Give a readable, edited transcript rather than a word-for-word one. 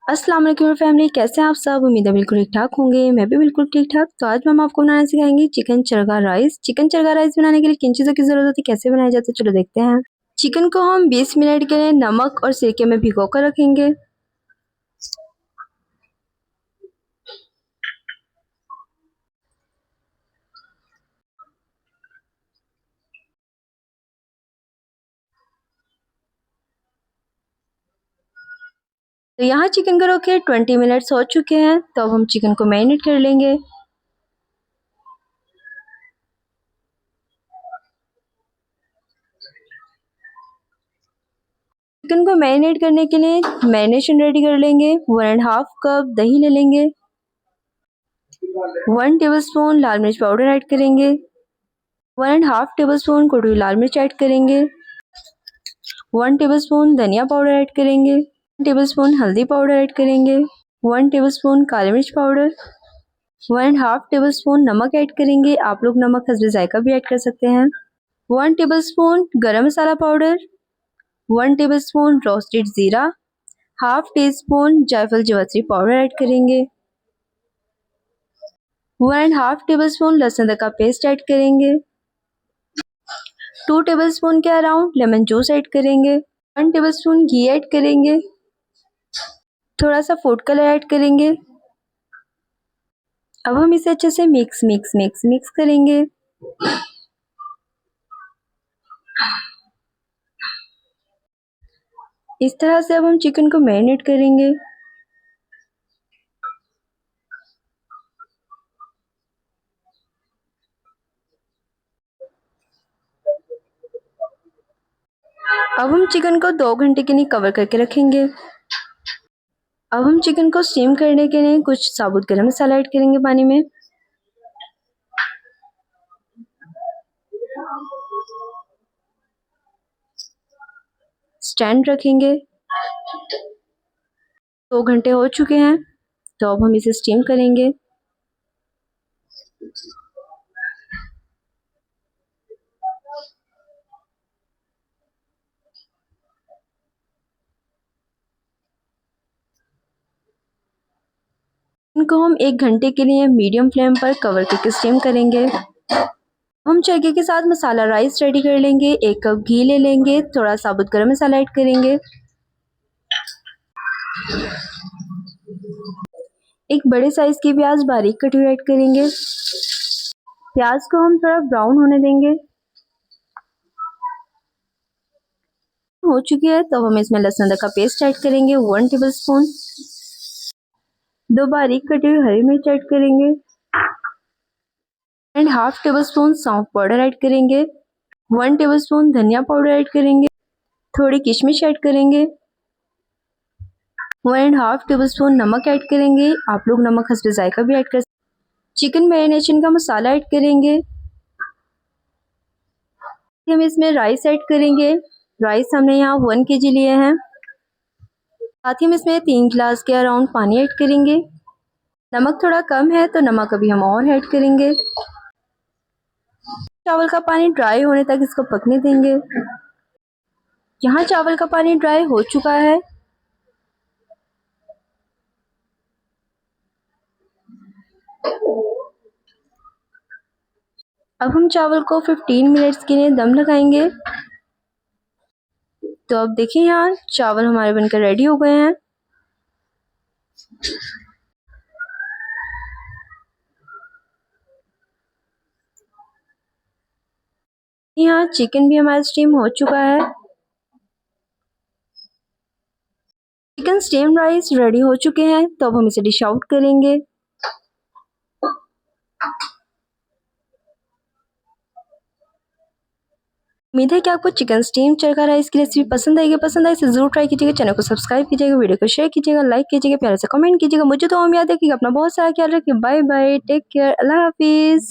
अस्सलाम वालेकुम फैमिली, कैसे हैं आप सब। उम्मीद है बिल्कुल ठीक ठाक होंगे। मैं भी बिल्कुल ठीक ठाक। तो आज हम आपको बनाना सिखाएंगे chicken chargha rice. Chicken chargha rice बनाने के लिए किन चीज़ों की ज़रूरत होती है, कैसे बनाया जाता है, चलो देखते हैं। चिकन को हम 20 मिनट के लिए नमक और सिरके में भिगो कर रखेंगे। तो यहाँ चिकन को रखे 20 मिनट्स हो चुके हैं। तो अब हम चिकन को मैरिनेट कर लेंगे। चिकन को मैरिनेट करने के लिए मैरिनेशन रेडी कर लेंगे। 1.5 कप दही ले लेंगे। 1 टेबलस्पून लाल मिर्च पाउडर ऐड करेंगे। 1.5 टेबलस्पून कुटी लाल मिर्च ऐड करेंगे। 1 टेबलस्पून धनिया पाउडर ऐड करेंगे। 1 टेबलस्पून हल्दी पाउडर ऐड करेंगे। 1 टेबलस्पून काली मिर्च पाउडर। 1.5 टेबलस्पून नमक ऐड करेंगे। आप लोग नमक हस्बे जायका भी ऐड कर सकते हैं। 1 टेबलस्पून गरम मसाला पाउडर। 1 टेबलस्पून रोस्टेड ज़ीरा। हाफ टी स्पून जायफल जवैत्री पाउडर ऐड करेंगे। 1.5 टेबलस्पून लहसुन अदरक का पेस्ट ऐड करेंगे। 2 टेबलस्पून के अराउंड लेमन जूस ऐड करेंगे। 1 टेबलस्पून घी ऐड करेंगे। थोड़ा सा फूड कलर ऐड करेंगे। अब हम इसे अच्छे से मिक्स करेंगे। इस तरह से अब हम चिकन को मैरिनेट करेंगे। अब हम चिकन को 2 घंटे के लिए कवर करके रखेंगे। अब हम चिकन को स्टीम करने के लिए कुछ साबुत गरम मसाला ऐड करेंगे पानी में। स्टैंड रखेंगे। 2 घंटे हो चुके हैं। तो अब हम इसे स्टीम करेंगे। इनको हम 1 घंटे के लिए मीडियम फ्लेम पर कवर करके स्टीम करेंगे। हम चरखे के साथ मसाला राइस रेडी कर लेंगे। 1 कप घी ले लेंगे। थोड़ा साबुत गरम मसाला ऐड करेंगे। एक बड़े साइज की प्याज बारीक कटी हुई ऐड करेंगे। प्याज को हम थोड़ा ब्राउन होने देंगे। हो चुकी है तो हम इसमें लहसुन अदरक का पेस्ट ऐड करेंगे। 1 टेबलस्पून। 2 बारीक कटी हुई हरी मिर्च ऐड करेंगे। एंड हाफ टेबलस्पून सौंफ पाउडर ऐड करेंगे। 1 टेबलस्पून धनिया पाउडर ऐड करेंगे। थोड़ी किशमिश ऐड करेंगे। 1.5 टेबलस्पून नमक ऐड करेंगे। आप लोग नमक हस्बे जायका भी ऐड कर सकते। चिकन मैरिनेशन का मसाला ऐड करेंगे। हम इसमें राइस ऐड करेंगे। राइस हमने यहाँ 1 kg लिए हैं। साथ ही हम इसमें 3 गिलास के अराउंड पानी ऐड करेंगे। नमक थोड़ा कम है तो नमक अभी हम और ऐड करेंगे। चावल का पानी ड्राई होने तक इसको पकने देंगे। यहाँ चावल का पानी ड्राई हो चुका है। अब हम चावल को 15 मिनट्स के लिए दम लगाएंगे। तो अब देखिए यहाँ चावल हमारे बनकर रेडी हो गए हैं। यहाँ चिकन भी हमारा स्टीम हो चुका है। चिकन स्टीम राइस रेडी हो चुके हैं। तो अब हम इसे डिश आउट करेंगे। उम्मीद है कि आपको चिकन स्टीम चरखा राइस की रेसिपी पसंद आएगी। पसंद आए तो जरूर ट्राई कीजिएगा। चैनल को सब्सक्राइब कीजिएगा, वीडियो को शेयर कीजिएगा, लाइक कीजिएगा, प्यारे से कमेंट कीजिएगा। मुझे तो हम याद है कि अपना बहुत सारा ख्याल रखिए। बाय बाय, टेक केयर, अल्लाह हाफिज़।